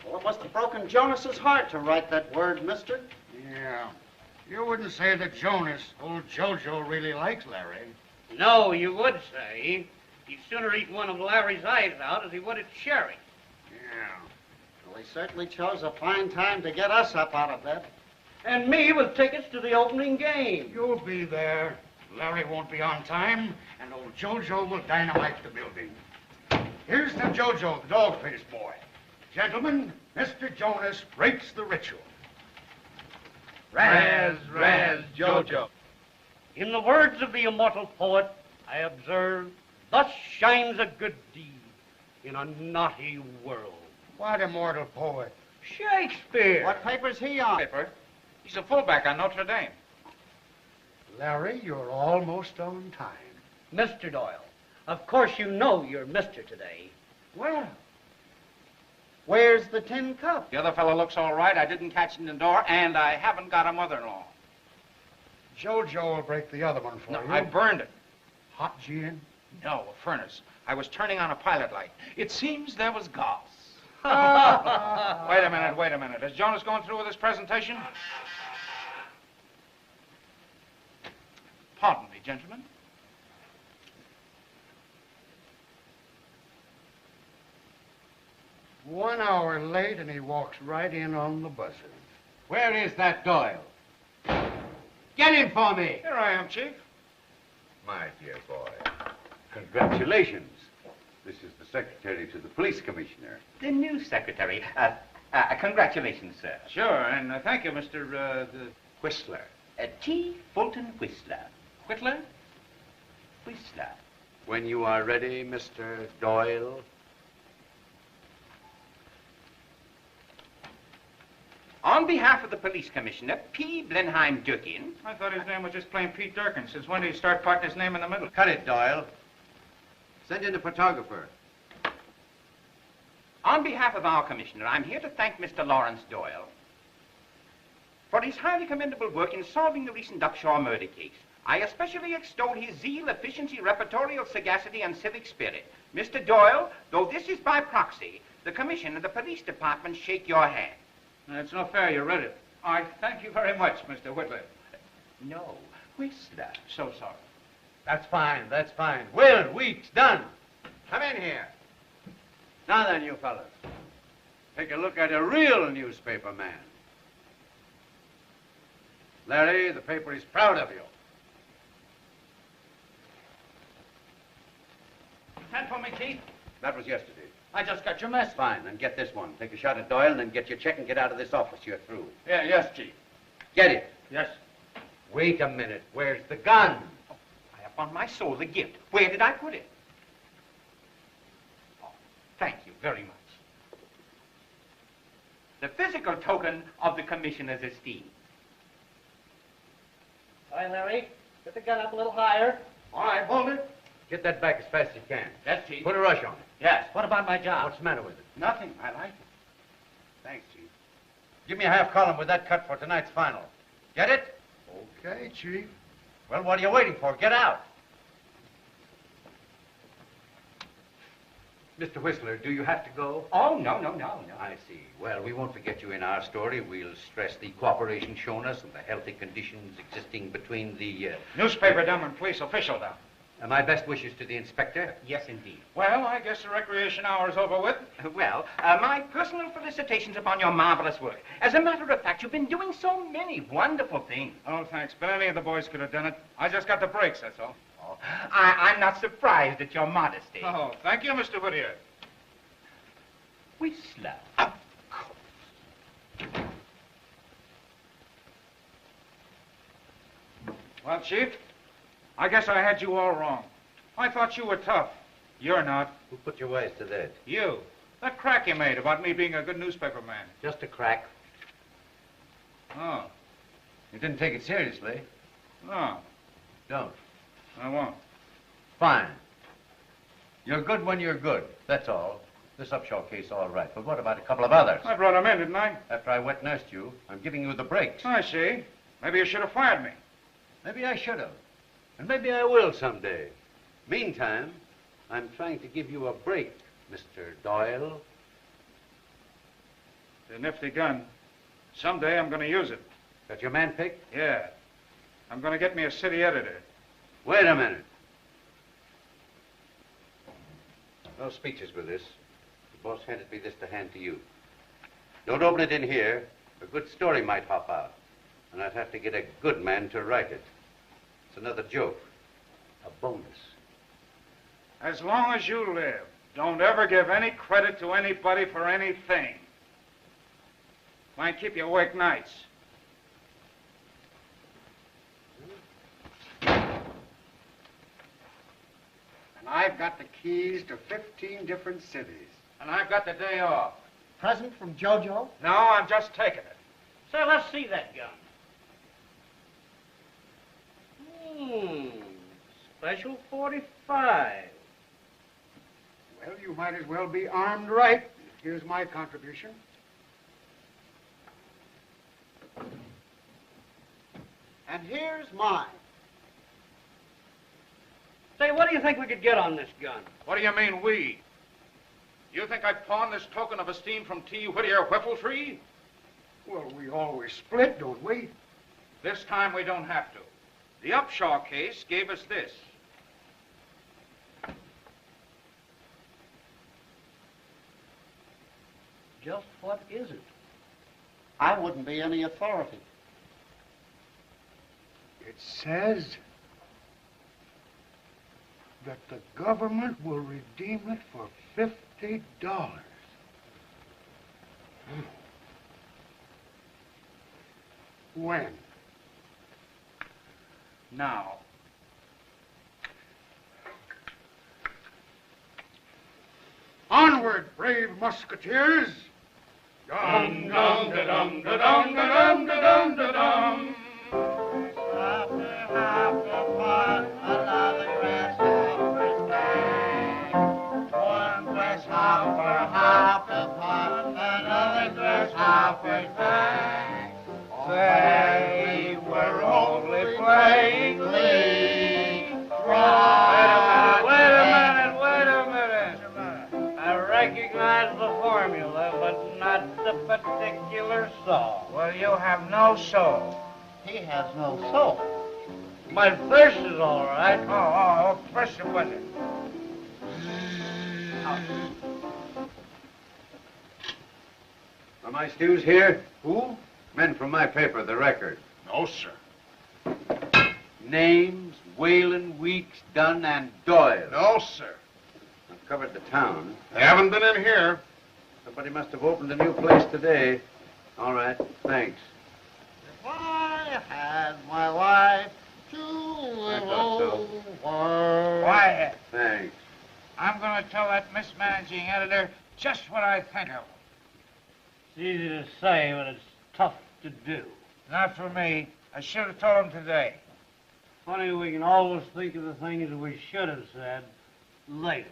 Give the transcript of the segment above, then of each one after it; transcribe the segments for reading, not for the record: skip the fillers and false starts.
Well, it must have broken Jonas's heart to write that word, mister. Yeah. You wouldn't say that Jonas, old Jojo, really likes Larry. No, you would say. He'd sooner eat one of Larry's eyes out as he would a cherry. Yeah. Well, he certainly chose a fine time to get us up out of bed. And me with tickets to the opening game. You'll be there. Larry won't be on time, and old Jojo will dynamite the building. Here's the Jojo, the dog-faced boy. Gentlemen, Mr. Jonas breaks the ritual. Raz, raz, Jojo. In the words of the immortal poet, I observe, thus shines a good deed in a naughty world. What immortal poet? Shakespeare. What paper's he on? Paper. He's a fullback on Notre Dame. Larry, you're almost on time. Mr. Doyle, of course you know you're Mr. today. Well, where's the tin cup? The other fellow looks all right. I didn't catch him in the door, and I haven't got a mother-in-law. Jojo will break the other one for No, you. I burned it. Hot gin? No, a furnace. I was turning on a pilot light. It seems there was gas. Wait a minute. Is Jonas going through with his presentation? Pardon me, gentlemen. One hour late, and he walks right in on the buzzer. Where is that Doyle? Get him for me. Here I am, Chief. My dear boy, congratulations. This is the secretary to the police commissioner. The new secretary. Congratulations, sir. Sure, and thank you, Mr. Whistler. T. Fulton Whistler. Whitler. Whistler. When you are ready, Mr. Doyle. On behalf of the police commissioner, P. Blenheim Durkin. I thought his name was just plain Pete Durkin. Since when did he start putting his name in the middle? Cut it, Doyle. Send in a photographer. On behalf of our commissioner, I'm here to thank Mr. Lawrence Doyle for his highly commendable work in solving the recent Duckshaw murder case. I especially extol his zeal, efficiency, repertorial sagacity, and civic spirit. Mr. Doyle, though this is by proxy, the commission and the police department shake your hand. It's no fair. You read it. I thank you very much, Mr. Whitler. No, Whistler. So sorry. That's fine, that's fine. Will, Weeks, done. Come in here. Now then, you fellas. Take a look at a real newspaper man. Larry, the paper is proud of you. Send for me, Chief. That was yesterday. I just got your message. Fine, then get this one. Take a shot at Doyle and then get your check and get out of this office. You're through. Yeah, yes, Chief. Get it. Yes. Wait a minute. Where's the gun? Upon my soul, the gift. Where did I put it? Oh, thank you very much. The physical token of the commissioner's esteem. All right, Larry. Get the gun up a little higher. All right, hold it. Get that back as fast as you can. Yes, Chief. Put a rush on it. Yes. What about my job? What's the matter with it? Nothing. I like it. Thanks, Chief. Give me a half column with that cut for tonight's final. Get it? Okay, Chief. Well, what are you waiting for? Get out. Mr. Whistler, do you have to go? Oh, no. I see. Well, we won't forget you in our story. We'll stress the cooperation shown us and the healthy conditions existing between the... Newspaper down and police official down. My best wishes to the inspector. Yes, indeed. Well, I guess the recreation hour's over with. Well, my personal felicitations upon your marvelous work. As a matter of fact, you've been doing so many wonderful things. Oh, thanks. But any of the boys could have done it. I just got the breaks, that's all. Oh, I'm not surprised at your modesty. Oh, thank you, Mr. Whittier. Whistler. Of course. Well, Chief, I guess I had you all wrong. I thought you were tough. You're not. Who put your wise to that? You. That crack you made about me being a good newspaper man. Just a crack. Oh. You didn't take it seriously. No, Don't. I won't. Fine. You're good when you're good. That's all. This Upshaw case, all right. But what about a couple of others? I brought him in, didn't I? After I wet-nursed you, I'm giving you the breaks. I see. Maybe you should have fired me. Maybe I should have. And maybe I will someday. Meantime, I'm trying to give you a break, Mr. Doyle. It's a nifty gun. Someday I'm going to use it. Got your man picked? Yeah. I'm going to get me a city editor. Wait a minute. No speeches with this. The boss handed me this to hand to you. Don't open it in here. A good story might hop out. And I'd have to get a good man to write it. It's another joke. A bonus. As long as you live, don't ever give any credit to anybody for anything. Might keep you awake nights. And I've got the keys to 15 different cities. And I've got the day off. Present from JoJo? No, I'm just taking it. Say, let's see that gun. Special 45. Well, you might as well be armed right. Here's my contribution. And here's mine. Say, what do you think we could get on this gun? What do you mean, we? You think I'd pawn this token of esteem from T. Whittier Whiffletree? Well, we always split, don't we? This time we don't have to. The Upshaw case gave us this. Just what is it? I wouldn't be any authority. It says that the government will redeem it for $50. When? Now. Onward, brave musketeers! Dum dum da dum da dum da dum da dum da dum. They were only playing league. Wait a minute. I recognize the formula, but not the particular song. Well, you have no soul. He has no soul. My thirst is all right. Oh, press the button. Are my stews here? Who? Men from my paper, the Record. No, sir. Names, Whalen, Weeks, Dunn, and Doyle. No, sir. I've covered the town. They haven't been in here. Somebody must have opened a new place today. All right, thanks. If I had my life to live thought so. over. Quiet. Thanks. I'm going to tell that mismanaging editor just what I think of him. It's easy to say, but it's tough to do. Not for me. I should have told him today. Funny, we can always think of the things that we should have said later.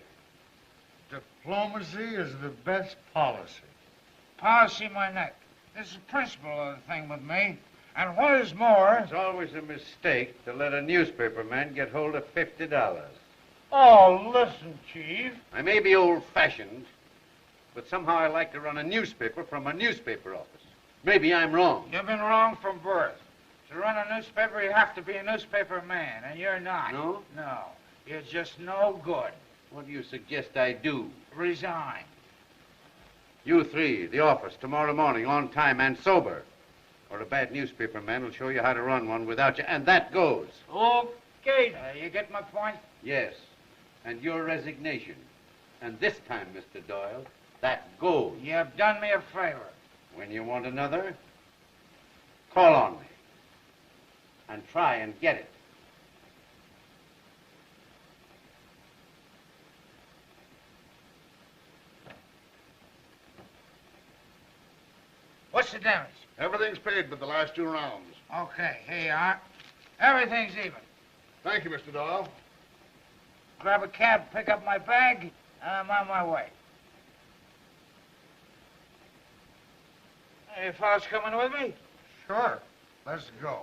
Diplomacy is the best policy. Policy my neck. This is the principle of the thing with me. And what is more... It's always a mistake to let a newspaper man get hold of $50. Oh, listen, Chief. I may be old-fashioned, but somehow I like to run a newspaper from a newspaper office. Maybe I'm wrong. You've been wrong from birth. To run a newspaper, you have to be a newspaper man, and you're not. No? No. You're just no good. What do you suggest I do? Resign. You three, the office, tomorrow morning, on time and sober. Or a bad newspaper man will show you how to run one without you, and that goes. Okay. You get my point? Yes, and your resignation. And this time, Mr. Doyle, that goes. You've done me a favor. When you want another, call on me. And try and get it. What's the damage? Everything's paid but the last 2 rounds. Okay, here you are. Everything's even. Thank you, Mr. Doyle. Grab a cab, pick up my bag, and I'm on my way. Hey, you fellas coming with me? Sure. Let's go.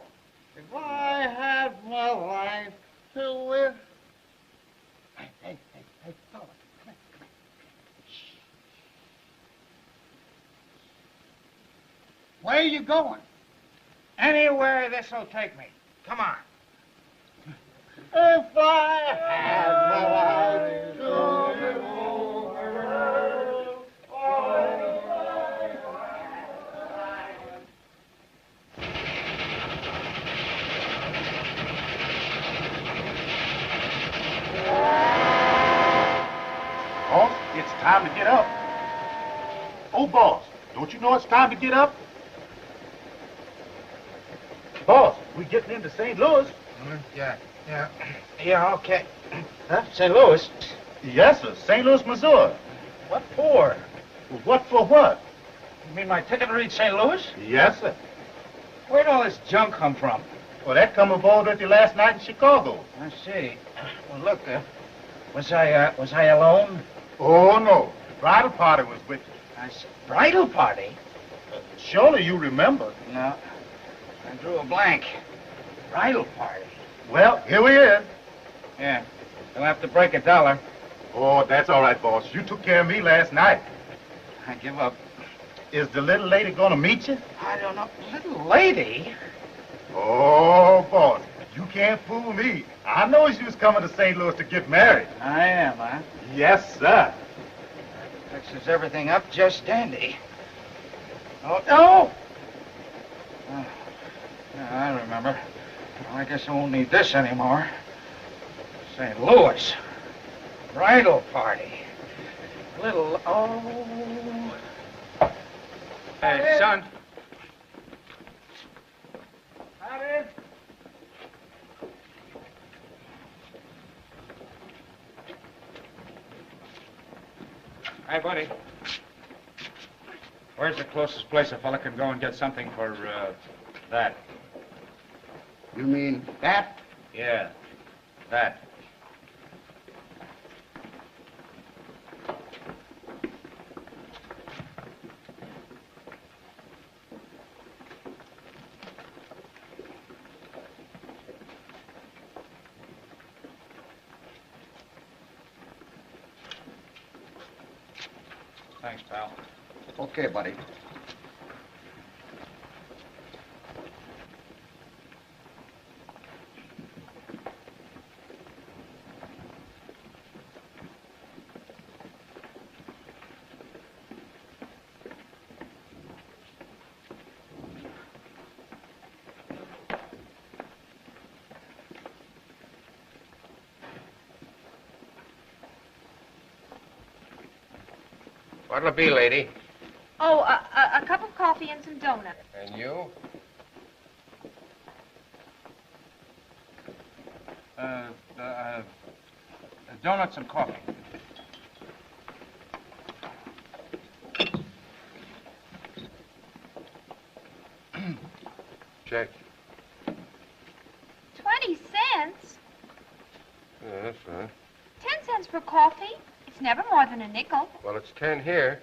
If I had my life to live. Hey, fella. Come here. Where are you going? Anywhere this'll take me. Come on. If I had the right to live over, Boss, it's time to get up. Oh, boss, don't you know it's time to get up? Boss, we getting into St. Louis. Yeah, okay. Huh? St. Louis? Yes, sir, St. Louis, Missouri. What for? What for what? You mean my ticket to reach St. Louis? Yes, sir. Where'd all this junk come from? Well, that come aboard with you last night in Chicago. I see. Well, look, was I alone? Oh, no. The bridal party was with you. I said, bridal party? Surely you remember. No. I drew a blank. Bridal party? Well, here we is. Yeah. You'll have to break $1. Oh, that's all right, boss. You took care of me last night. I give up. Is the little lady gonna meet you? I don't know. Little lady? Oh, boss, you can't fool me. I know you was coming to St. Louis to get married. I am, huh? Yes, sir. Fixes everything up just dandy. Oh, no! Yeah, I remember. Well, I guess I won't need this anymore. St. Louis. Bridal party. Little, oh... Hey, son. Hi, buddy. Where's the closest place a fella can go and get something for, that? You mean that? Yeah, that. Thanks, pal. Okay, buddy. What'll it be, lady? Oh, a cup of coffee and some donuts. And you? Donuts and coffee. Check. 20 cents? Yeah, that's right. 10 cents for coffee? It's never more than a nickel. Well, it's 10 here.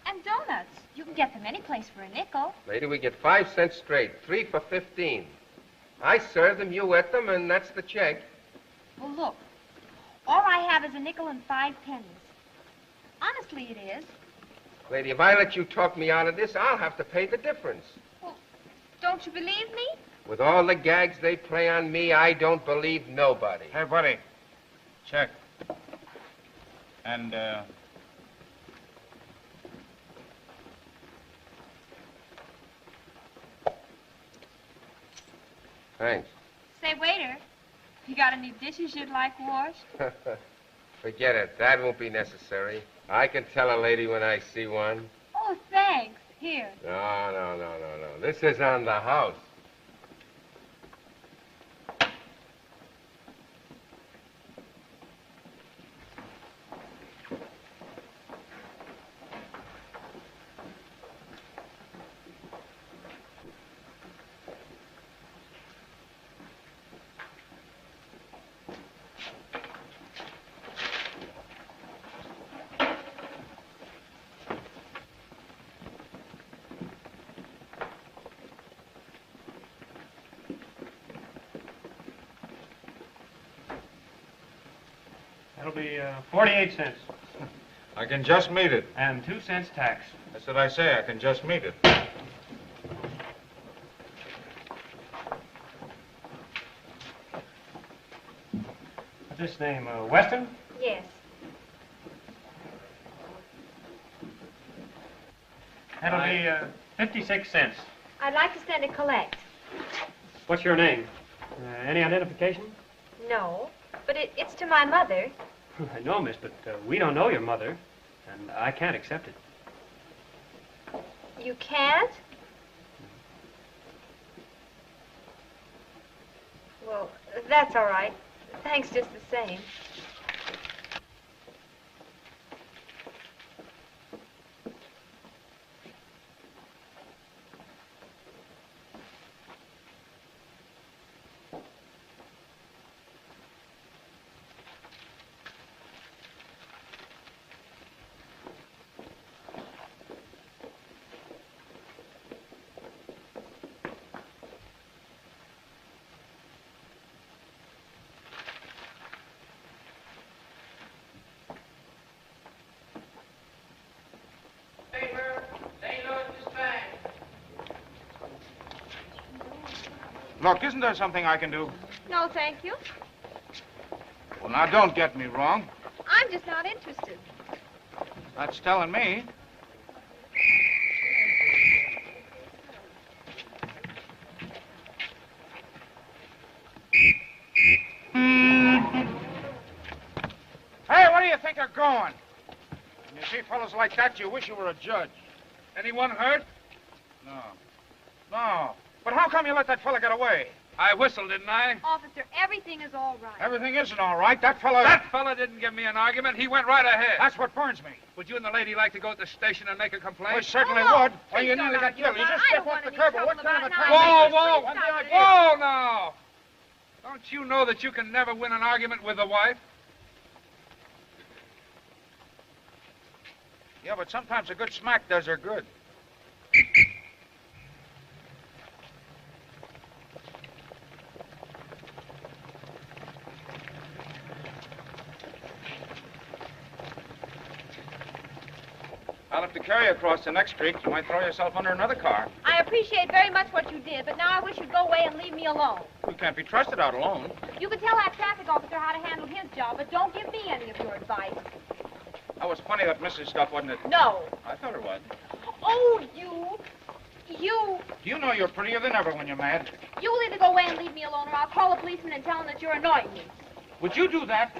And donuts. You can get them any place for a nickel. Lady, we get 5 cents straight. 3 for 15. I serve them, you eat them, and that's the check. Well, look. All I have is a nickel and 5 pennies. Honestly, it is. Lady, if I let you talk me out of this, I'll have to pay the difference. Well, don't you believe me? With all the gags they play on me, I don't believe nobody. Hey, buddy. Check. And, Thanks. Say, waiter, you got any dishes you'd like washed? Forget it. That won't be necessary. I can tell a lady when I see one. Oh, thanks. Here. No. This is on the house. That'll be 48 cents. I can just meet it. And 2 cents tax. That's what I say. I can just meet it. this name? Weston? Yes. That'll be 56 cents. I'd like to send a collect. What's your name? Any identification? No, but it's to my mother. I know, miss, but we don't know your mother, and I can't accept it. You can't? Well, that's all right. Thanks just the same. Look, isn't there something I can do? No, thank you. Well, now, don't get me wrong. I'm just not interested. That's telling me. Hey, where do you think you're going? When you see fellows like that, you wish you were a judge. Anyone hurt? No. No. But how come you let that fella get away? I whistled, didn't I? Officer, everything is all right. Everything isn't all right. That fella... That fella didn't give me an argument. He went right ahead. That's what burns me. Would you and the lady like to go to the station and make a complaint? We certainly Oh, no. would. Well, Please you don't nearly got argue killed. You about it. just I step don't off want the any curb. trouble What kind of a about time? it. Whoa, Please whoa, stop it. whoa now! Don't you know that you can never win an argument with a wife? Yeah, but sometimes a good smack does her good. I'll have to carry you across the next street. You might throw yourself under another car. I appreciate very much what you did, but now I wish you'd go away and leave me alone. You can't be trusted out alone. You can tell that traffic officer how to handle his job, but don't give me any of your advice. That was funny, that Mrs. stuff, wasn't it? No. I thought it was. Oh, you. You know you're prettier than ever when you're mad. You'll either go away and leave me alone, or I'll call a policeman and tell him that you're annoying me. Would you do that?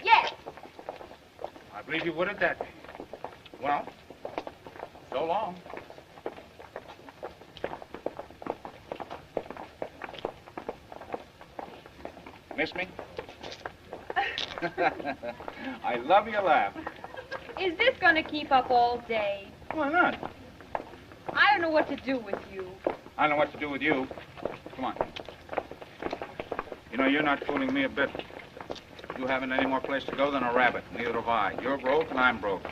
Yes. I believe you would at that. Well, so long. Miss me? I love your laugh. Is this going to keep up all day? Why not? I don't know what to do with you. I know what to do with you. Come on. You know, you're not fooling me a bit. You haven't any more place to go than a rabbit. Neither have I. You're broke and I'm broke.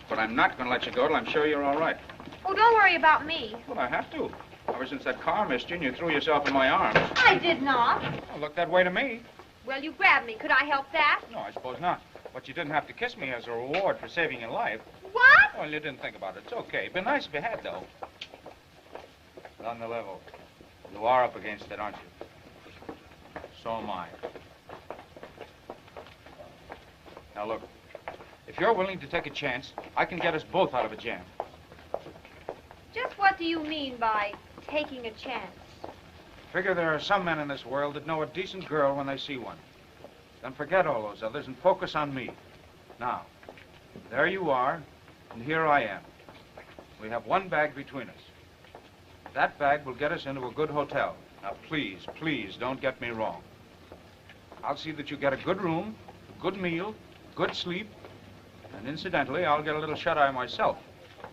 But I'm not going to let you go till I'm sure you're all right. Oh, don't worry about me. Well, I have to. Ever since that car missed you and you threw yourself in my arms. I did not. Well, look that way to me. Well, you grabbed me. Could I help that? No, I suppose not. But you didn't have to kiss me as a reward for saving your life. What? Well, you didn't think about it. It's okay. It'd be nice if you had, though. But on the level, you are up against it, aren't you? So am I. Now, look. If you're willing to take a chance, I can get us both out of a jam. Just what do you mean by taking a chance? Figure there are some men in this world that know a decent girl when they see one. Then forget all those others and focus on me. Now, there you are, and here I am. We have one bag between us. That bag will get us into a good hotel. Now, please, please, don't get me wrong. I'll see that you get a good room, a good meal, good sleep, and incidentally, I'll get a little shut-eye myself,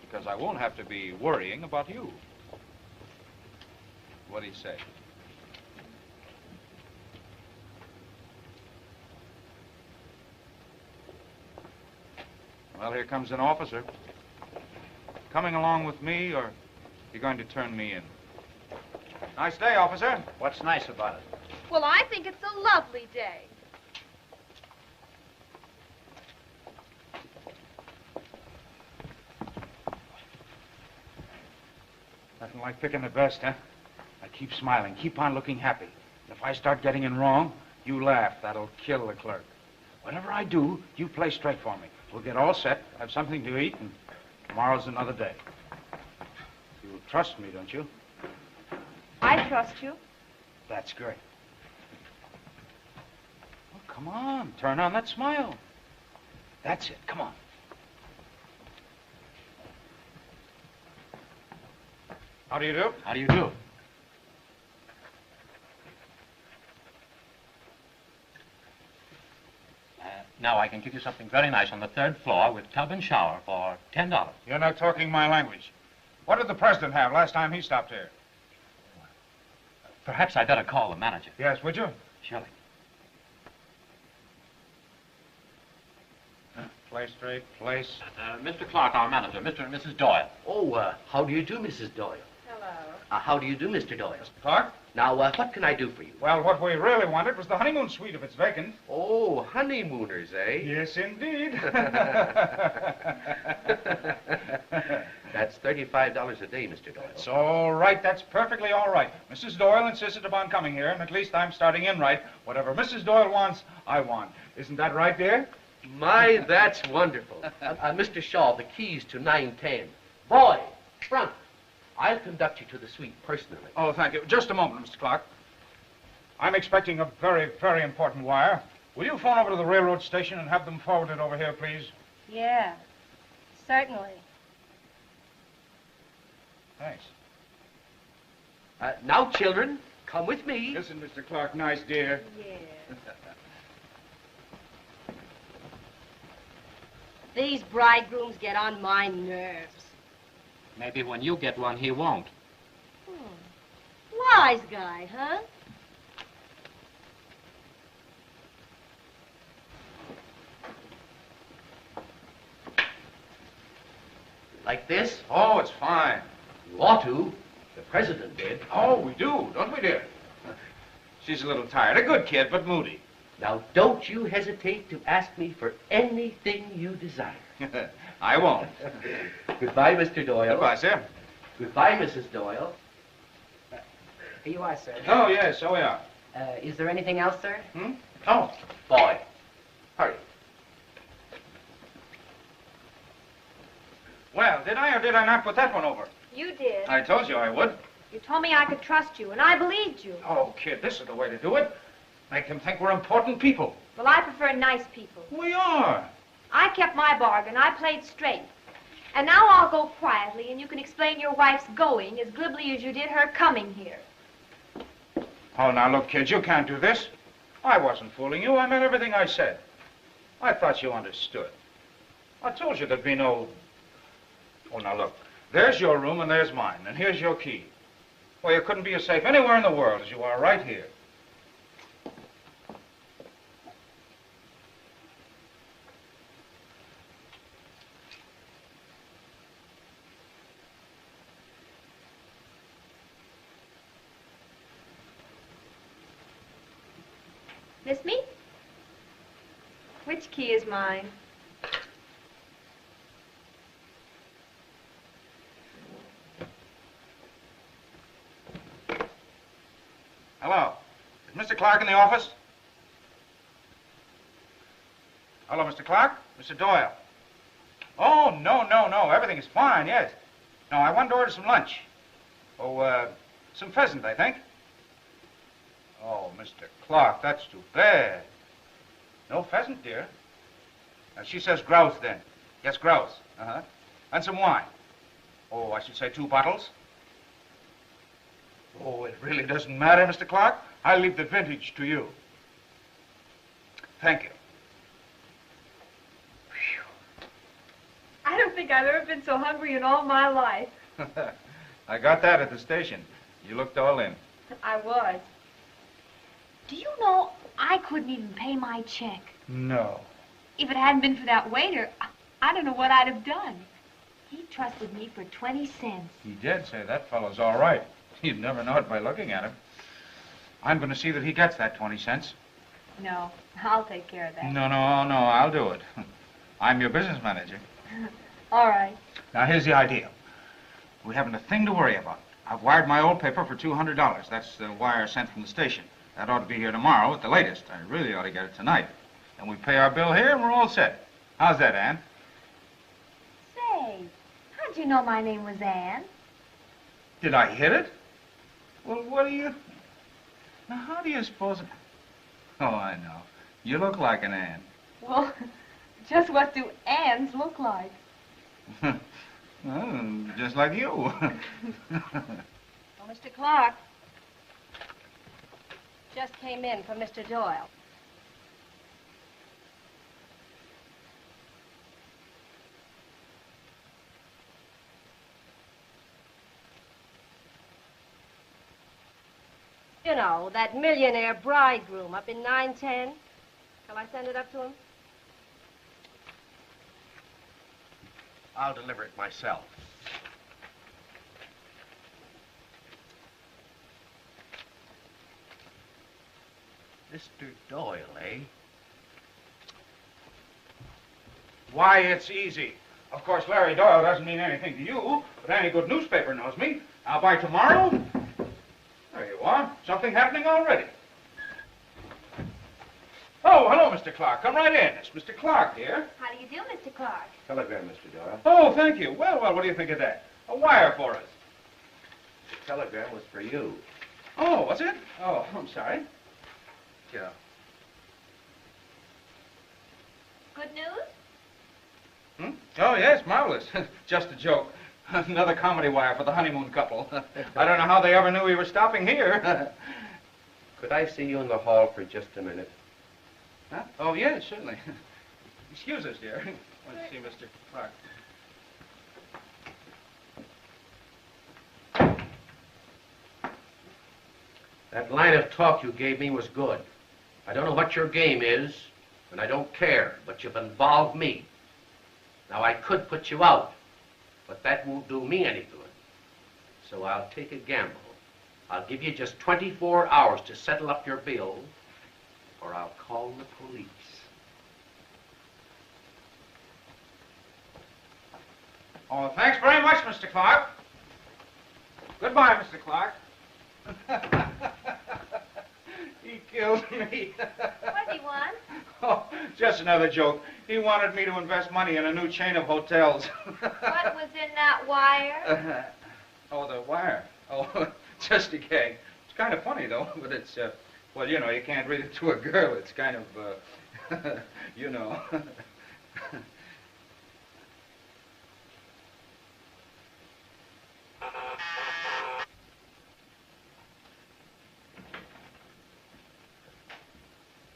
because I won't have to be worrying about you. What do you say? Well, here comes an officer. Coming along with me, or you're going to turn me in? Nice day, officer. What's nice about it? Well, I think it's a lovely day. Nothing like picking the best, huh? Now keep smiling. Keep on looking happy. If I start getting in wrong, you laugh. That'll kill the clerk. Whatever I do, you play straight for me. We'll get all set, have something to eat, and tomorrow's another day. You trust me, don't you? I trust you. That's great. Well, come on, turn on that smile. That's it, come on. How do you do? How do you do? Now I can give you something very nice on the 3rd floor with tub and shower for $10. You're not talking my language. What did the president have last time he stopped here? Perhaps I'd better call the manager. Yes, would you? Surely. Play straight, place. Mr. Clark, our manager, Mr. and Mrs. Doyle. Oh, how do you do, Mrs. Doyle? Hello. How do you do, Mr. Doyle? Mr. Clark? Now, what can I do for you? Well, what we really wanted was the honeymoon suite if it's vacant. Oh, honeymooners, eh? Yes, indeed. That's $35 a day, Mr. Doyle. It's all right. That's perfectly all right. Mrs. Doyle insisted upon coming here, and at least I'm starting in right. Whatever Mrs. Doyle wants, I want. Isn't that right, dear? My, that's wonderful. Mr. Shaw, the keys to 910. Boy, front. I'll conduct you to the suite personally. Oh, thank you. Just a moment, Mr. Clark. I'm expecting a very, very important wire. Will you phone over to the railroad station and have them forwarded over here, please? Yeah, certainly. Thanks. Now, children, come with me. Listen, Mr. Clark, nice dear. Yeah. These bridegrooms get on my nerves. Maybe when you get one, he won't. Wise guy, huh? Like this? Oh, it's fine. You ought to. The president did. Oh, we do, don't we, dear? She's a little tired. A good kid, but moody. Now, don't you hesitate to ask me for anything you desire. I won't. Goodbye, Mr. Doyle. Goodbye, sir. Goodbye, Mrs. Doyle. Here you are, sir. Oh, yes, so we are. Is there anything else, sir? Hmm? Oh. Boy, hurry. Well, did I or did I not put that one over? You did. I told you I would. You told me I could trust you, and I believed you. Oh, kid, this is the way to do it. Make them think we're important people. Well, I prefer nice people. We are. I kept my bargain. I played straight. And now I'll go quietly, and you can explain your wife's going as glibly as you did her coming here. Oh, now, look, kid, you can't do this. I wasn't fooling you. I meant everything I said. I thought you understood. I told you there'd be no... Oh, now, look. There's your room and there's mine, and here's your key. Well, you couldn't be as safe anywhere in the world as you are right here. Miss me? Which key is mine? Hello. Is Mr. Clark in the office? Hello, Mr. Clark? Mr. Doyle. Oh, no. Everything is fine, yes. No, I wanted to order some lunch. Oh, some pheasant, I think. Oh, Mr. Clark, that's too bad. No pheasant, dear. She says grouse, then. Yes, grouse. Uh-huh. And some wine. Oh, I should say 2 bottles. Oh, it really doesn't matter, Mr. Clark. I'll leave the vintage to you. Thank you. I don't think I've ever been so hungry in all my life. I got that at the station. You looked all in. I was. Do you know, I couldn't even pay my check. No. If it hadn't been for that waiter, I don't know what I'd have done. He trusted me for 20 cents. He did say that fellow's all right. You'd never know it by looking at him. I'm going to see that he gets that 20 cents. No, I'll take care of that. No, I'll do it. I'm your business manager. All right. Now, here's the idea. We haven't a thing to worry about. I've wired my old paper for $200. That's the wire sent from the station. That ought to be here tomorrow at the latest. I really ought to get it tonight. Then we pay our bill here and we're all set. How's that, Ann? Say, how'd you know my name was Ann? Did I hit it? Well, what do you... Now, how do you suppose... Oh, I know. You look like an Ann. Well, just what do Anns look like? Well, just like you. Oh, Mr. Clark just came in from Mr. Doyle. You know, that millionaire bridegroom up in 910. Shall I send it up to him? I'll deliver it myself. Mr. Doyle, eh? Why, it's easy. Of course, Larry Doyle doesn't mean anything to you, but any good newspaper knows me. Now, by tomorrow... There you are. Something happening already. Oh, hello, Mr. Clark. Come right in. It's Mr. Clark here. How do you do, Mr. Clark? Telegram, Mr. Doyle. Oh, thank you. Well, what do you think of that? A wire for us. The telegram was for you. Oh, was it? Oh, I'm sorry. Yeah. Good news? Hmm? Oh, yes, marvelous. Just a joke. Another comedy wire for the honeymoon couple. I don't know how they ever knew we were stopping here. Could I see you in the hall for just a minute? Huh? Oh, yes, certainly. Excuse us, dear. I want to see Mr. Clark. That line of talk you gave me was good. I don't know what your game is, and I don't care, but you've involved me. Now, I could put you out, but that won't do me any good. So I'll take a gamble. I'll give you just 24 hours to settle up your bill, or I'll call the police. Oh, thanks very much, Mr. Clark. Goodbye, Mr. Clark. He killed me. What he want? Oh, just another joke. He wanted me to invest money in a new chain of hotels. What was in that wire? Oh, the wire. Oh, just a gag. It's kind of funny, though, but it's, well, you know, you can't read it to a girl. It's kind of, you know.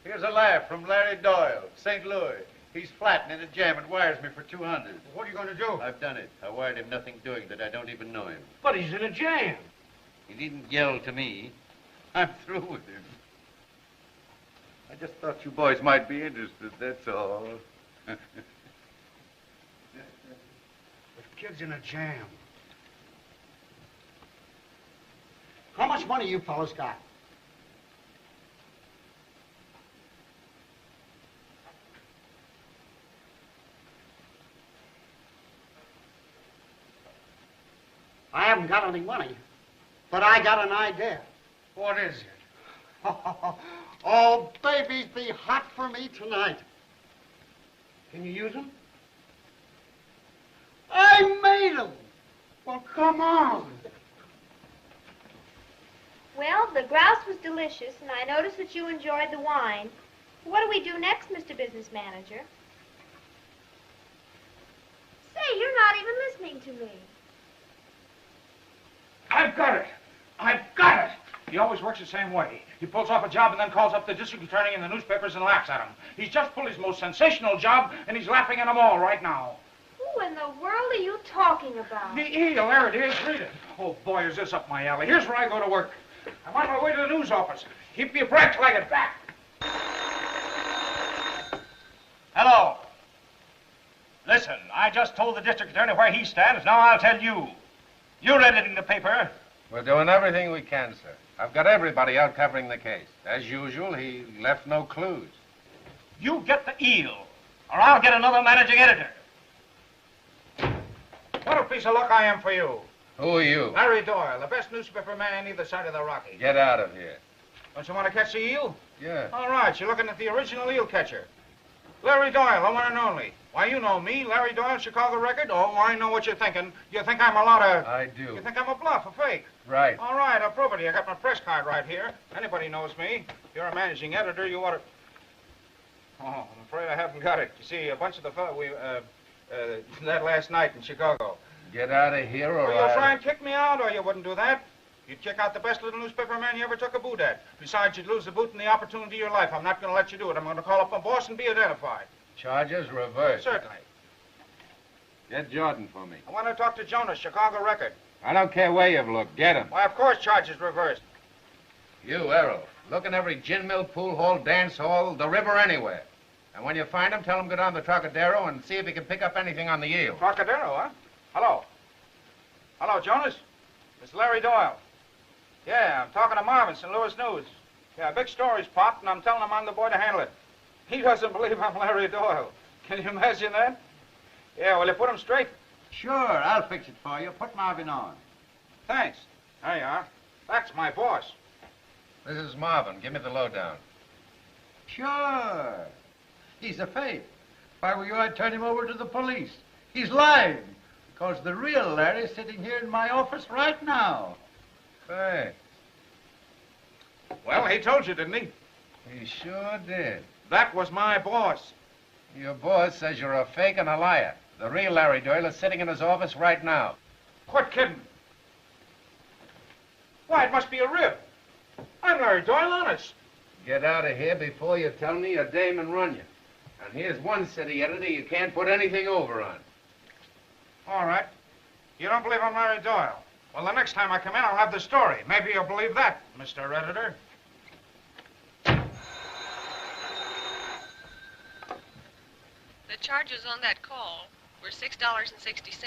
Here's a laugh from Larry Doyle, St. Louis. He's flattening a jam and wires me for 200. What are you going to do? I've done it. I wired him nothing doing that I don't even know him. But he's in a jam. He needn't yell to me. I'm through with him. I just thought you boys might be interested, that's all. The kid's in a jam. How much money you fellas got? I haven't got any money, but I got an idea. What is it? Oh, babies be hot for me tonight. Can you use them? I made them. Well, come on. Well, the grouse was delicious, and I noticed that you enjoyed the wine. What do we do next, Mr. Business Manager? Say, you're not even listening to me. I've got it. I've got it. He always works the same way. He pulls off a job and then calls up the district attorney in the newspapers and laughs at him. He's just pulled his most sensational job, and he's laughing at them all right now. Who in the world are you talking about? The eel, there it is. Read it. Oh, boy, is this up my alley. Here's where I go to work. I'm on my way to the news office. Keep your breath till I get back. Hello. Listen, I just told the district attorney where he stands. Now I'll tell you. You're editing the paper. We're doing everything we can, sir. I've got everybody out covering the case. As usual, he left no clues. You get the eel, or I'll get another managing editor. What a piece of luck I am for you. Who are you? Larry Doyle, the best newspaper man on either side of the Rockies. Get out of here. Don't you want to catch the eel? Yeah. All right, you're looking at the original eel catcher. Larry Doyle, the one and only. Why, you know me, Larry Doyle, Chicago Record. Oh, I know what you're thinking. You think I'm a lot of... I do. You think I'm a bluff, a fake. Right. All right, I'll prove it to you. I got my press card right here. Anybody knows me. If you're a managing editor, you ought to... Oh, I'm afraid I haven't got it. You see, a bunch of the fellow that last night in Chicago. Get out of here or Well, you'll try and kick me out, or you wouldn't do that. You'd kick out the best little newspaper man you ever took a boot at. Besides, you'd lose the boot and the opportunity of your life. I'm not going to let you do it. I'm going to call up my boss and be identified. Charges reversed. Certainly. Get Jordan for me. I want to talk to Jonas, Chicago Record. I don't care where you've looked. Get him. Why, of course, charges reversed. You, Errol, look in every gin mill, pool hall, dance hall, the river, anywhere. And when you find him, tell him go down to the Trocadero and see if he can pick up anything on the eel. Trocadero, huh? Hello. Hello, Jonas. It's Larry Doyle. Yeah, I'm talking to Marvin, St. Louis News. Yeah, big story's popped, and I'm telling him I'm the boy to handle it. He doesn't believe I'm Larry Doyle. Can you imagine that? Yeah, will you put him straight? Sure, I'll fix it for you. Put Marvin on. Thanks. There you are. That's my boss. This is Marvin. Give me the lowdown. Sure. He's a fake. If I were you, I'd turn him over to the police. He's lying. Because the real Larry's sitting here in my office right now. Thanks. Well, he told you, didn't he? He sure did. That was my boss. Your boss says you're a fake and a liar. The real Larry Doyle is sitting in his office right now. Quit kidding. Why, it must be a rib. I'm Larry Doyle, honest. Get out of here before you tell me a dame and run you. And here's one city editor you can't put anything over on. All right. You don't believe I'm Larry Doyle? Well, the next time I come in, I'll have the story. Maybe you'll believe that, Mr. Editor. The charges on that call were $6.60.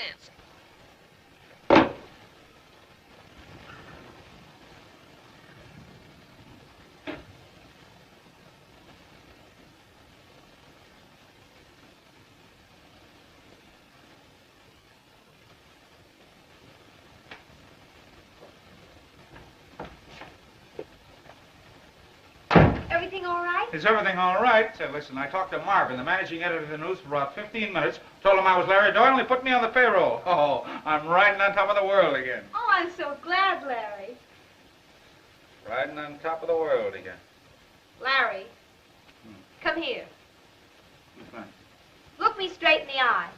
Everything all right? Is everything all right? Listen, I talked to Marvin, the managing editor of the news, for about 15 minutes. Told him I was Larry Doyle, and he put me on the payroll. Oh, I'm riding on top of the world again. Oh, I'm so glad, Larry. Riding on top of the world again. Larry, come here. What's that? Look me straight in the eye.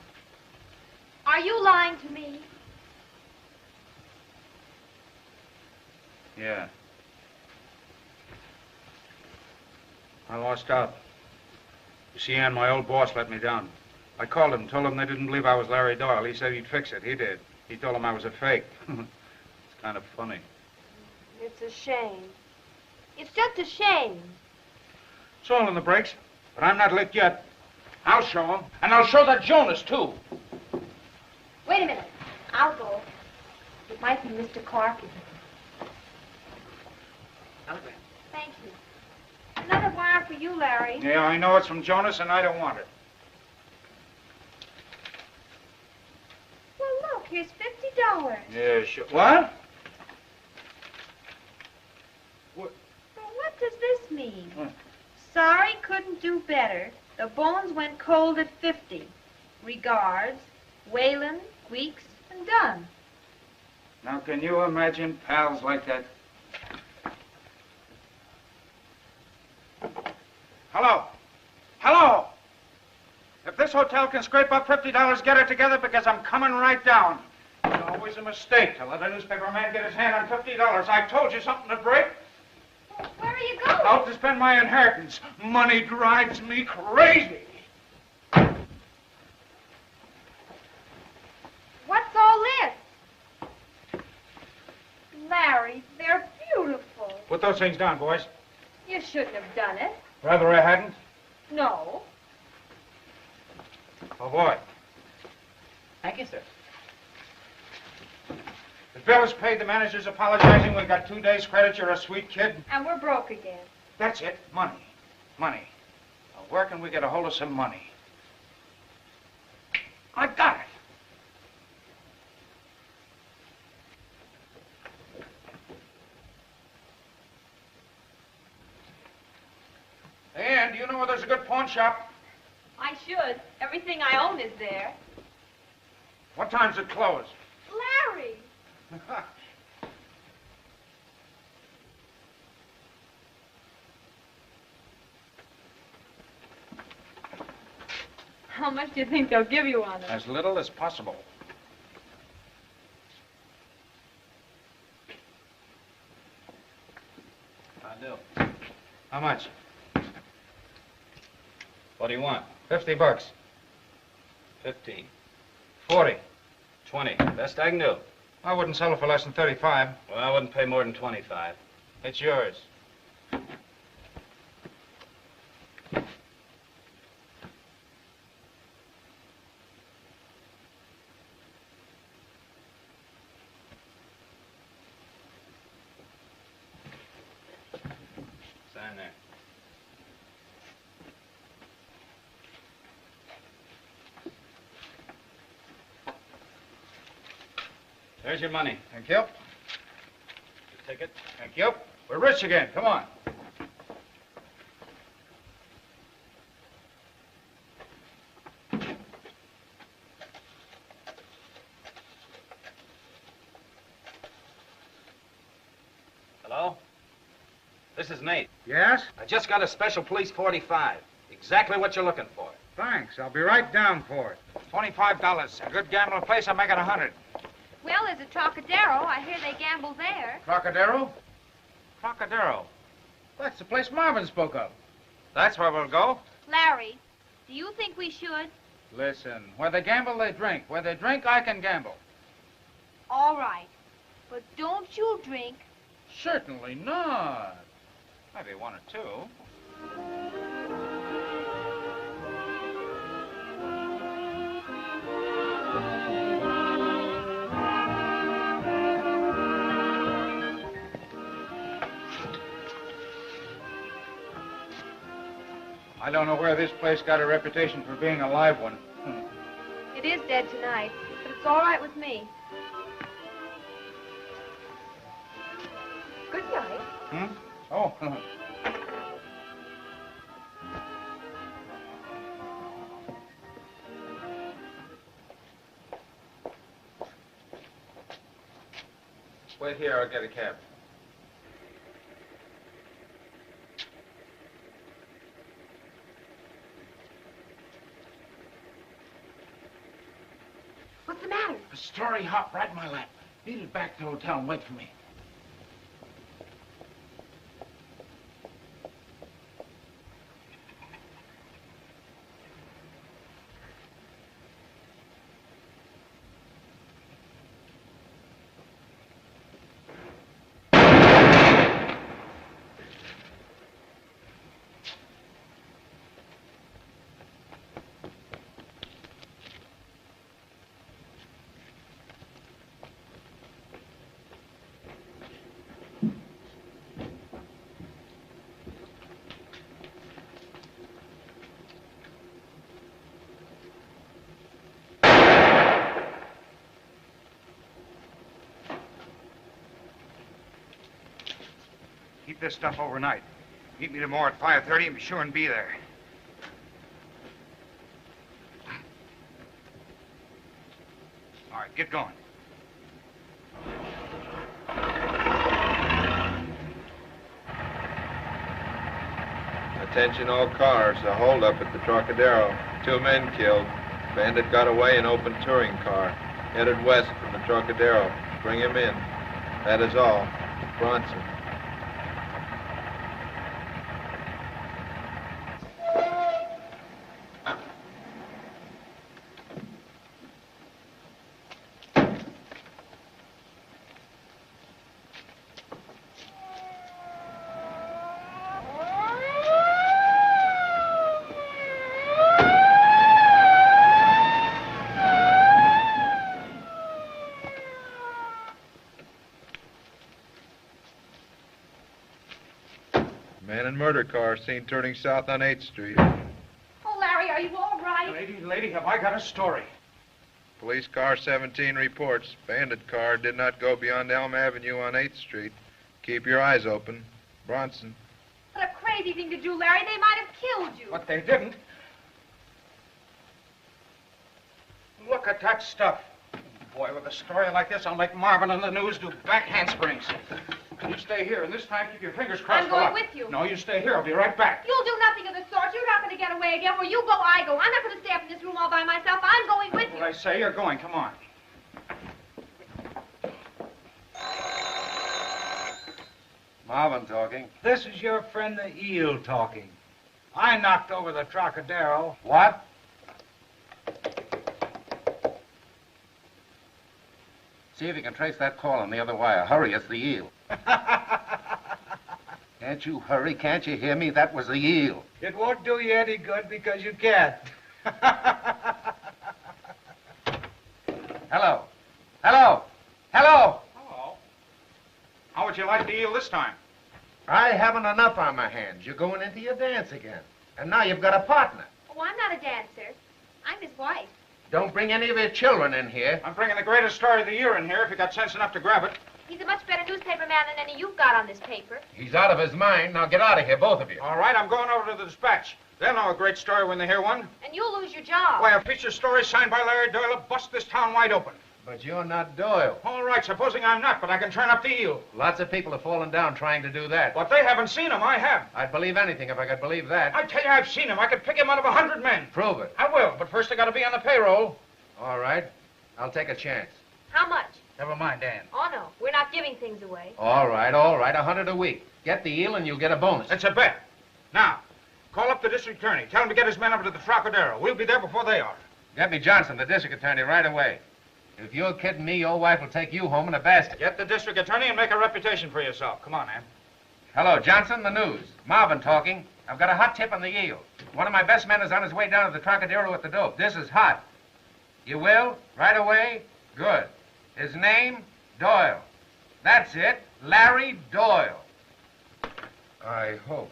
Are you lying to me? Yeah. I lost out. You see, Ann, my old boss let me down. I called him, told him they didn't believe I was Larry Doyle. He said he'd fix it. He did. He told him I was a fake. It's kind of funny. It's a shame. It's just a shame. It's all in the breaks, but I'm not licked yet. I'll show him, and I'll show that Jonas, too. Wait a minute. I'll go. It might be Mr. Clark. Telegram. Thank you. Another wire for you, Larry. Yeah, I know it's from Jonas, and I don't want it. Well, look, here's $50. Yeah, sure. What? Well, what does this mean? Sorry, couldn't do better. The bones went cold at 50. Regards, Whalen, Weeks, and Dunn. Now, can you imagine pals like that? Hello? Hello? If this hotel can scrape up $50, get it together, because I'm coming right down. It's always a mistake to let a newspaper man get his hand on $50. I told you something to break. Well, where are you going? Out to spend my inheritance. Money drives me crazy. What's all this? Larry, they're beautiful. Put those things down, boys. You shouldn't have done it. Rather I hadn't. No. Oh, boy. Thank you, sir. The bill is paid. The manager's apologizing. We've got 2 days' credit. You're a sweet kid. And we're broke again. That's it. Money. Money. Now, where can we get a hold of some money? I got it. shop? I should. Everything I own is there. What time's it close? Larry! How much do you think they'll give you on it? As little as possible. I do. How much? What do you want? $50. 15. 40. 20. Best I can do. I wouldn't sell it for less than 35. Well, I wouldn't pay more than 25. It's yours. Sign there. There's your money. Thank you. Your ticket. Thank you. We're rich again. Come on. Hello? This is Nate. Yes? I just got a special police 45. Exactly what you're looking for. Thanks. I'll be right down for it. $25. A good gambling place, I'll make it 100. Well, there's a Trocadero. I hear they gamble there. Trocadero? Trocadero. That's the place Marvin spoke of. That's where we'll go. Larry, do you think we should? Listen, where they gamble, they drink. Where they drink, I can gamble. All right. But don't you drink. Certainly not. Maybe one or two. I don't know where this place got a reputation for being a live one. It is dead tonight, but it's all right with me. Good night. Hmm? Oh. Wait here, I'll get a cab. What's the matter? A story hop right in my lap. Beat it back to the hotel and wait for me. Keep this stuff overnight. Meet me tomorrow at 5:30 and be sure and be there. All right, get going. Attention all cars, a holdup at the Trocadero. 2 men killed. Bandit got away in open touring car. Headed west from the Trocadero. Bring him in. That is all. Bronson. Man in murder car seen turning south on 8th Street. Oh, Larry, are you all right? Lady, have I got a story? Police car 17 reports. Bandit car did not go beyond Elm Avenue on 8th Street. Keep your eyes open. Bronson. What a crazy crazy thing to do, Larry. They might have killed you. But they didn't. Look at that stuff. Boy, with a story like this, I'll make Marvin and the news do back handsprings. You stay here, and this time keep your fingers crossed. I'm going with you. No, you stay here. I'll be right back. You'll do nothing of the sort. You're not going to get away again. Where you go, I go. I'm not going to stay up in this room all by myself. I'm going with you. What I say, you're going. Come on. Marvin talking. This is your friend the eel talking. I knocked over the Trocadero. What? See if you can trace that call on the other wire. Hurry, it's the eel. Can't you hurry? Can't you hear me? That was the eel. It won't do you any good because you can't. Hello. Hello. Hello. Hello. How would you like the eel this time? I haven't enough on my hands. You're going into your dance again. And now you've got a partner. Oh, I'm not a dancer. I'm his wife. Don't bring any of your children in here. I'm bringing the greatest story of the year in here if you got sense enough to grab it. He's a much better newspaper man than any you've got on this paper. He's out of his mind. Now get out of here, both of you. All right, I'm going over to the Dispatch. They'll know a great story when they hear one. And you'll lose your job. Why, a feature story signed by Larry Doyle will bust this town wide open. But you're not Doyle. All right, supposing I'm not, but I can turn up the eel. Lots of people have fallen down trying to do that. But they haven't seen him. I have. I'd believe anything if I could believe that. I tell you, I've seen him. I could pick him out of 100 men. Prove it. I will, but first I got to be on the payroll. All right. I'll take a chance. How much? Never mind, Dan. Oh, no. We're not giving things away. All right. 100 a week. Get the eel and you'll get a bonus. It's a bet. Now, call up the district attorney. Tell him to get his men over to the Trocadero. We'll be there before they are. Get me Johnson, the district attorney, right away. If you're kidding me, your wife will take you home in a basket. Get the district attorney and make a reputation for yourself. Come on, Ann. Hello, Johnson, the news. Marvin talking. I've got a hot tip on the eel. One of my best men is on his way down to the Trocadero with the dope. This is hot. You will? Right away? Good. His name? Doyle. That's it. Larry Doyle. I hope.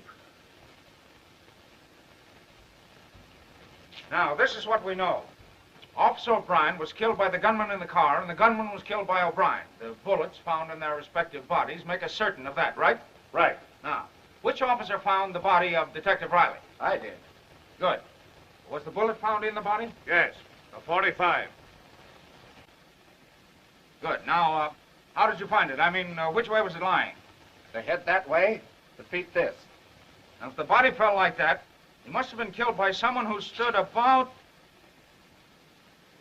Now, this is what we know. Officer O'Brien was killed by the gunman in the car, and the gunman was killed by O'Brien. The bullets found in their respective bodies make us certain of that, right? Right. Now, which officer found the body of Detective Riley? I did. Good. Was the bullet found in the body? Yes. A 45. Good. Now, how did you find it? I mean, which way was it lying? The head that way, the feet this. Now, if the body fell like that, he must have been killed by someone who stood about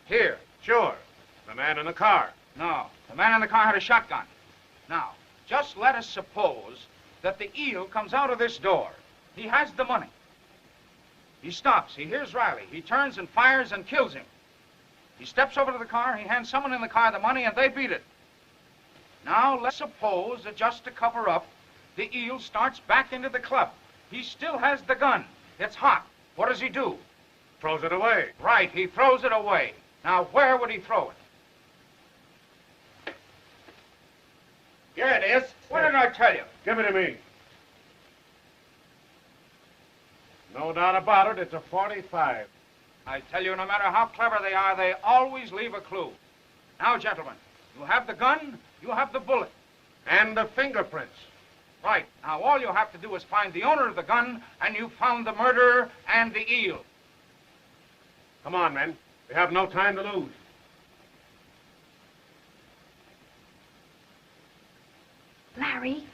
here. Sure. The man in the car. No, the man in the car had a shotgun. Now, just let us suppose that the eel comes out of this door. He has the money. He stops. He hears Riley. He turns and fires and kills him. He steps over to the car. He hands someone in the car the money, and they beat it. Now, let's suppose that just to cover up, the eel starts back into the club. He still has the gun. It's hot. What does he do? Throws it away. Right, he throws it away. Now, where would he throw it? Here it is. What did I tell you? Give it to me. No doubt about it, it's a 45. I tell you, no matter how clever they are, they always leave a clue. Now, gentlemen, you have the gun, you have the bullet. And the fingerprints. Right. Now, all you have to do is find the owner of the gun, and you've found the murderer and the eel. Come on, men. We have no time to lose. Larry,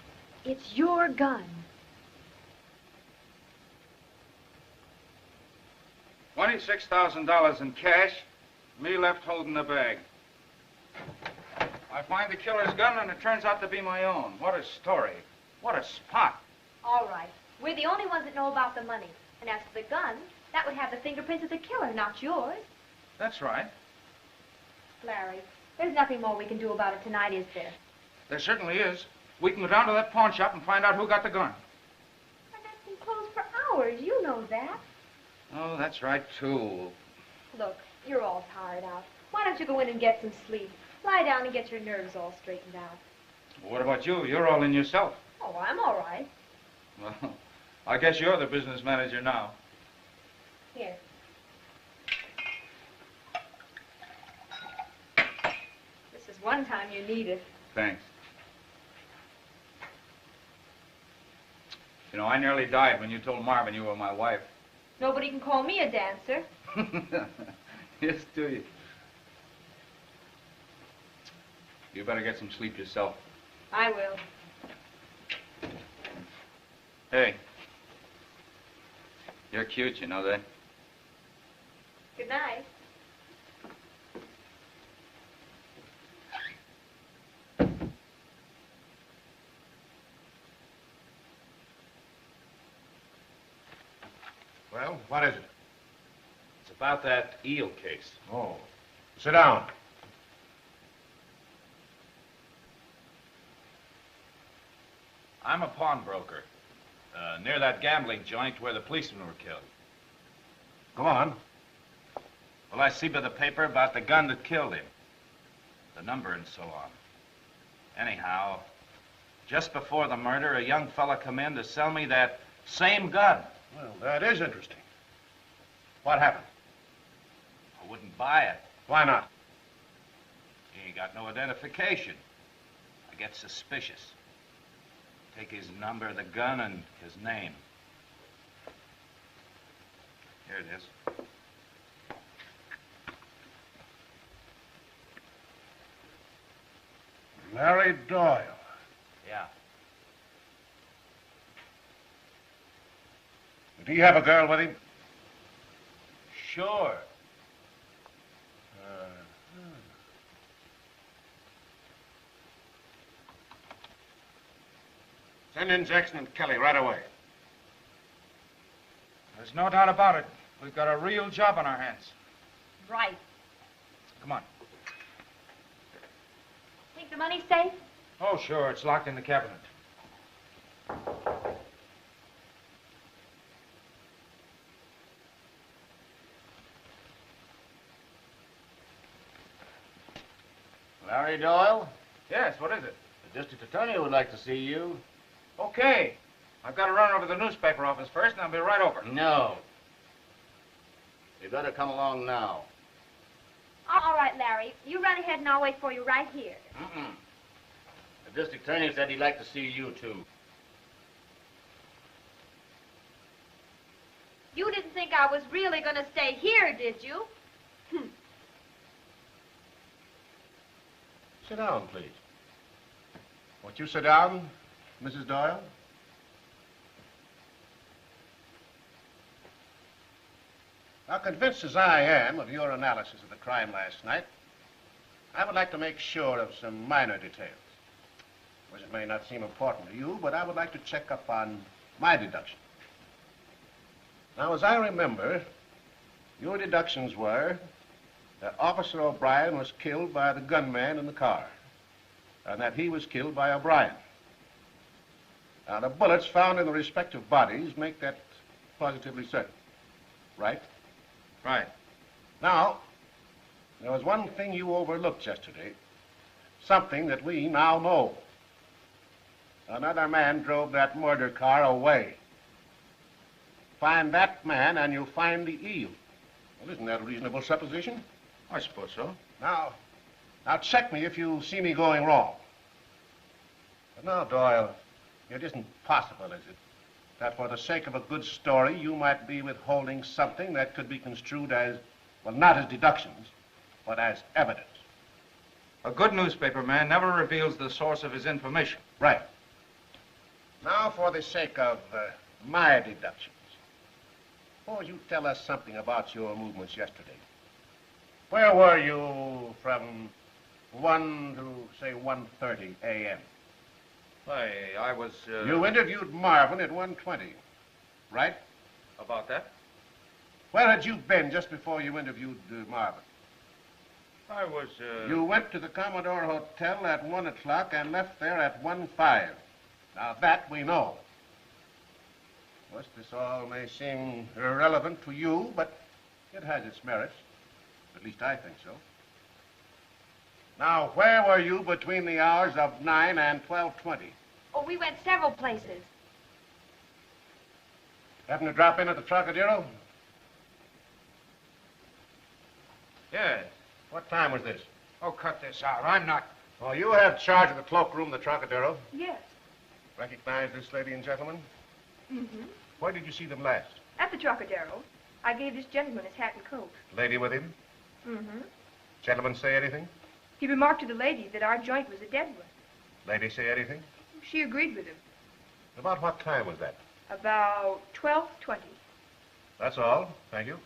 it's your gun. $26,000 in cash, me left holding the bag. I find the killer's gun, and it turns out to be my own. What a story. What a spot. All right. We're the only ones that know about the money. And as for the gun, that would have the fingerprints of the killer, not yours. That's right. Larry, there's nothing more we can do about it tonight, is there? There certainly is. We can go down to that pawn shop and find out who got the gun. And that's been closed for hours. You know that. Oh, that's right, too. Look, you're all tired out. Why don't you go in and get some sleep? Lie down and get your nerves all straightened out. What about you? You're all in yourself. Oh, I'm all right. Well, I guess you're the business manager now. Here. This is one time you need it. Thanks. You know, I nearly died when you told Marvin you were my wife. Nobody can call me a dancer. Yes, do you? You better get some sleep yourself. I will. Hey. You're cute, you know that? Good night. Well, what is it? It's about that eel case. Oh. Sit down. I'm a pawnbroker. Near that gambling joint where the policemen were killed. Go on. Well, I see by the paper about the gun that killed him. The number and so on. Anyhow, just before the murder, a young fella come in to sell me that same gun. Well, that is interesting. What happened? I wouldn't buy it. Why not? He ain't got no identification. I get suspicious. Take his number, the gun, and his name. Here it is. Larry Doyle. Yeah. Did he have a girl with him? Sure. Send in Jackson and Kelly right away. There's no doubt about it. We've got a real job on our hands. Right. Come on. Think the money's safe? Oh, sure. It's locked in the cabinet. Larry Doyle? Yes, what is it? The district attorney would like to see you. Okay. I've got to run over to the newspaper office first, and I'll be right over. No. You better come along now. All right, Larry. You run ahead and I'll wait for you right here. The district attorney said he'd like to see you, too. You didn't think I was really going to stay here, did you? Sit down, please. Won't you sit down, Mrs. Doyle? Now, convinced as I am of your analysis of the crime last night, I would like to make sure of some minor details. Which it may not seem important to you, but I would like to check up on my deduction. Now, as I remember, your deductions were that Officer O'Brien was killed by the gunman in the car, and that he was killed by O'Brien. Now, the bullets found in the respective bodies make that positively certain, right? Right. Now, there was one thing you overlooked yesterday, something that we now know. Another man drove that murder car away. Find that man and you'll find the eel. Well, isn't that a reasonable supposition? I suppose so. Now check me if you see me going wrong. But now, Doyle, it isn't possible, is it, that for the sake of a good story, you might be withholding something that could be construed as, well, not as deductions, but as evidence. A good newspaper man never reveals the source of his information. Right. Now, for the sake of my deductions, suppose you tell us something about your movements yesterday. Where were you from 1 to, say, 1:30 a.m.? I was, You interviewed Marvin at 1:20, right? About that? Where had you been just before you interviewed Marvin? I was, You went to the Commodore Hotel at 1 o'clock and left there at 1:05. Now, that we know. Of course, this all may seem irrelevant to you, but it has its merits. At least I think so. Now, where were you between the hours of 9 and 12:20? Oh, we went several places. Happened to drop in at the Trocadero? Yes. What time was this? Oh, cut this out. I'm not... Oh, you have charge of the cloakroom, the Trocadero. Yes. Recognize this lady and gentleman? Mm-hmm. Where did you see them last? At the Trocadero. I gave this gentleman his hat and coat. Lady with him? Mm-hmm. Gentleman say anything? He remarked to the lady that our joint was a dead one. Lady say anything? She agreed with him. About what time was that? About 12:20. That's all. Thank you.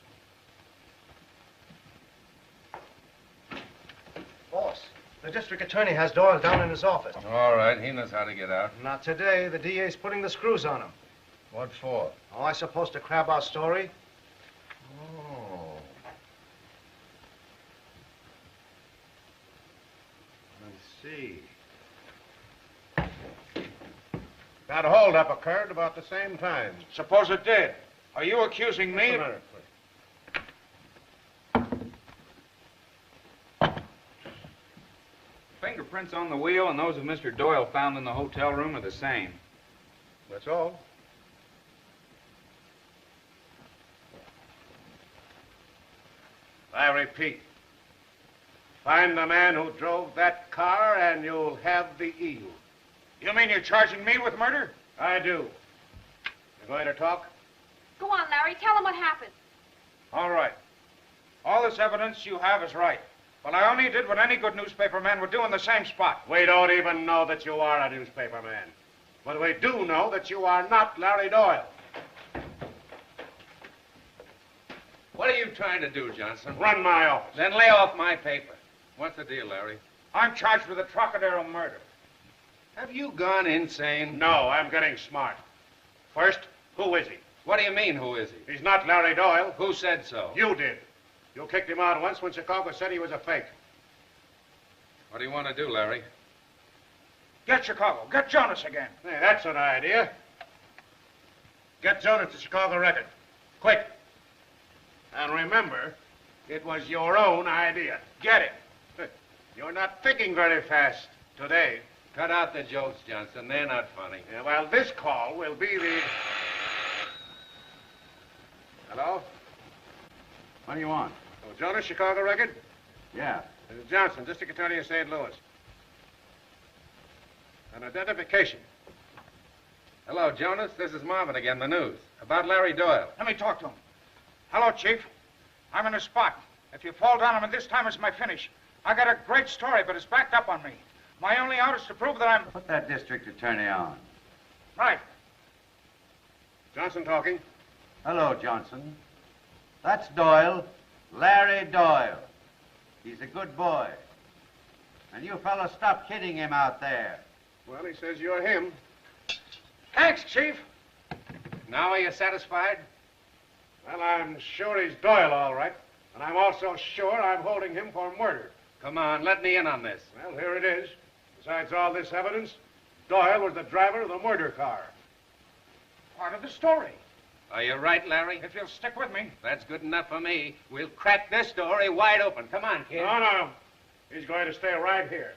Boss, the district attorney has Doyle down in his office. All right, he knows how to get out. Not today. The DA's putting the screws on him. What for? Oh, I supposed to crab our story? Oh. I see. That holdup occurred about the same time. Suppose it did. Are you accusing me? Just a minute, please. Fingerprints on the wheel and those of Mr. Doyle found in the hotel room are the same. That's all. I repeat, find the man who drove that car and you'll have the eel. You mean you're charging me with murder? I do. You going to talk? Go on, Larry. Tell him what happened. All right. All this evidence you have is right. Well, I only did what any good newspaper man would do in the same spot. We don't even know that you are a newspaper man. But we do know that you are not Larry Doyle. What are you trying to do, Johnson? Run my office. Then lay off my paper. What's the deal, Larry? I'm charged with the Trocadero murder. Have you gone insane? No, I'm getting smart. First, who is he? What do you mean, who is he? He's not Larry Doyle. Who said so? You did. You kicked him out once when Chicago said he was a fake. What do you want to do, Larry? Get Chicago. Get Jonas again. Hey, that's an idea. Get Jonas to Chicago Record. Quick. And remember, it was your own idea. Get it. You're not thinking very fast today. Cut out the jokes, Johnson. They're not funny. Yeah, well, this call will be the... Hello? What do you want? Oh, Jonas, Chicago Record? Yeah. This is Johnson, District Attorney of St. Louis. An identification. Hello, Jonas. This is Marvin again, the news. About Larry Doyle. Let me talk to him. Hello, Chief. I'm in a spot. If you fall down on me this time, it's my finish. I got a great story, but it's backed up on me. My only out is to prove that I'm... Put that district attorney on. Right. Johnson talking. Hello, Johnson. That's Doyle. Larry Doyle. He's a good boy. And you fellas stop kidding him out there. Well, he says you're him. Thanks, Chief. Now are you satisfied? Well, I'm sure he's Doyle, all right. And I'm also sure I'm holding him for murder. Come on, let me in on this. Well, here it is. Besides all this evidence, Doyle was the driver of the murder car. Part of the story. Are you right, Larry? If you'll stick with me. That's good enough for me. We'll crack this story wide open. Come on, kid. No, no. He's going to stay right here.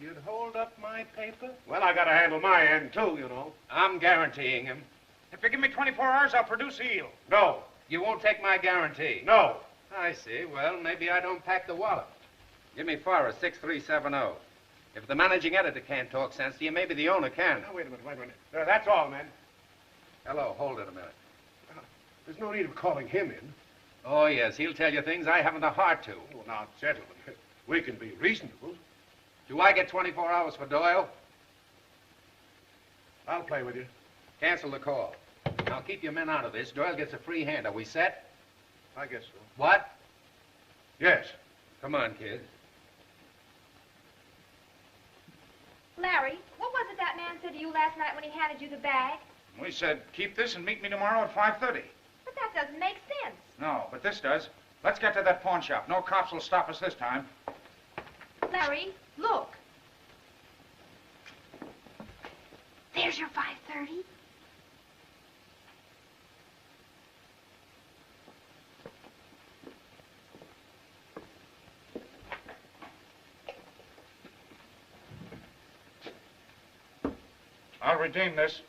You'd hold up my paper? Well, I got to handle my end, too, you know. I'm guaranteeing him. If you give me 24 hours, I'll produce eel. No. You won't take my guarantee? No. I see. Well, maybe I don't pack the wallet. Give me Forrest, 6370. If the managing editor can't talk sense to you, maybe the owner can. Now, wait a minute. There, that's all, men. Hello, hold it a minute. There's no need of calling him in. Oh, yes, he'll tell you things I haven't the heart to. Oh, now, gentlemen, we can be reasonable. Do I get 24 hours for Doyle? I'll play with you. Cancel the call. Now, keep your men out of this. Doyle gets a free hand. Are we set? I guess so. What? Yes. Come on, kid. Larry, what was it that man said to you last night when he handed you the bag? We said, keep this and meet me tomorrow at 5:30. But that doesn't make sense. No, but this does. Let's get to that pawn shop. No cops will stop us this time. Larry, look. There's your 5:30. I'll redeem this.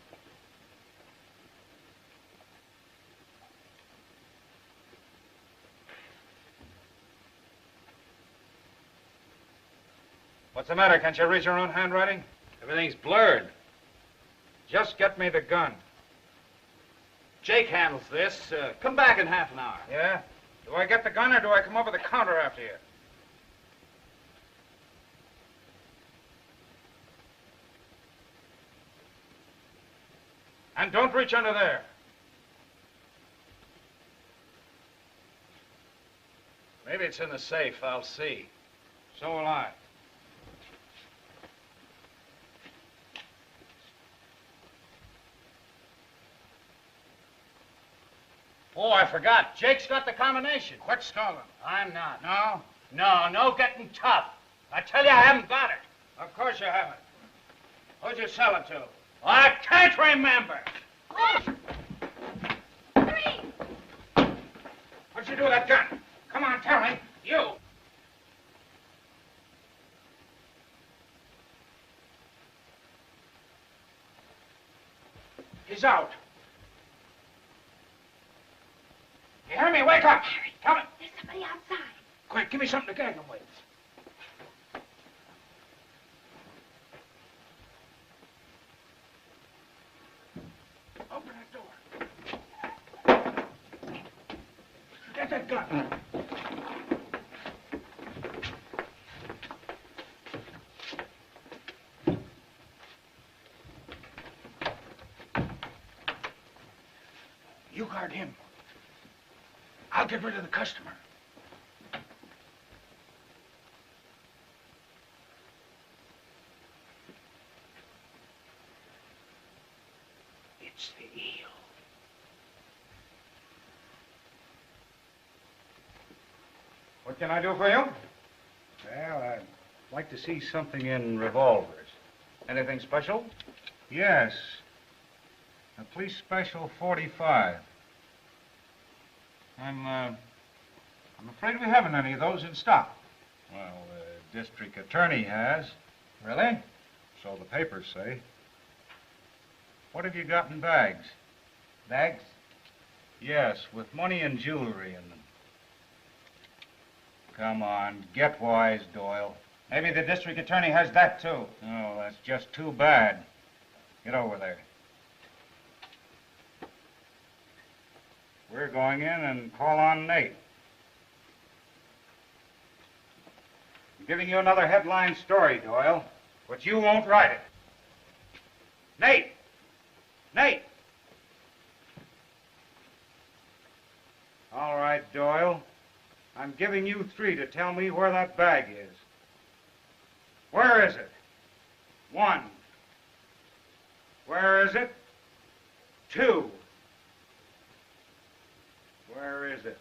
What's the matter? Can't you read your own handwriting? Everything's blurred. Just get me the gun. Jake handles this. Come back in half an hour. Yeah? Do I get the gun or do I come over the counter after you? And don't reach under there. Maybe it's in the safe. I'll see. So will I. Oh, I forgot. Jake's got the combination. Quit stalling. I'm not. No? No getting tough. I tell you, I haven't got it. Of course you haven't. Who'd you sell it to? I can't remember. What'd you do with that gun? Come on, tell me. You. He's out. You hear me? Wake up. Tell me. There's somebody outside. Quick, give me something to gag him with. Open that door. Get that gun. You guard him. I'll get rid of the customer. It's the eel. What can I do for you? Well, I'd like to see something in revolvers. Anything special? Yes. A police special 45. I'm afraid we haven't any of those in stock. Well, the district attorney has. Really? So the papers say. What have you got in bags? Bags? Yes, with money and jewelry in them. Come on, get wise, Doyle. Maybe the district attorney has that, too. Oh, that's just too bad. Get over there. We're going in and call on Nate. I'm giving you another headline story, Doyle, but you won't write it. Nate! Nate! All right, Doyle. I'm giving you 3 to tell me where that bag is. Where is it? 1. Where is it? 2. Where is it?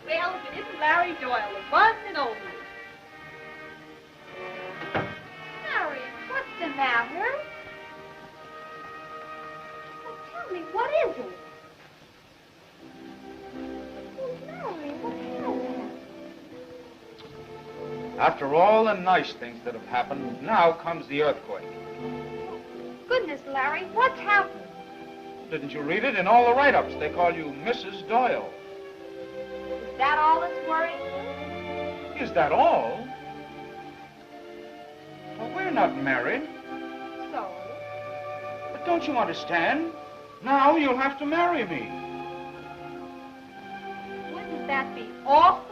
Well, if it isn't Larry Doyle, the one and only. Larry, what's the matter? Well, tell me, what is it? Oh, Larry, what happened? After all the nice things that have happened, now comes the earthquake. Goodness, Larry, what's happened? Didn't you read it? In all the write-ups, they call you Mrs. Doyle. Is that all that's worrying you? Is that all? Well, we're not married. So? But don't you understand? Now you'll have to marry me. Wouldn't that be awful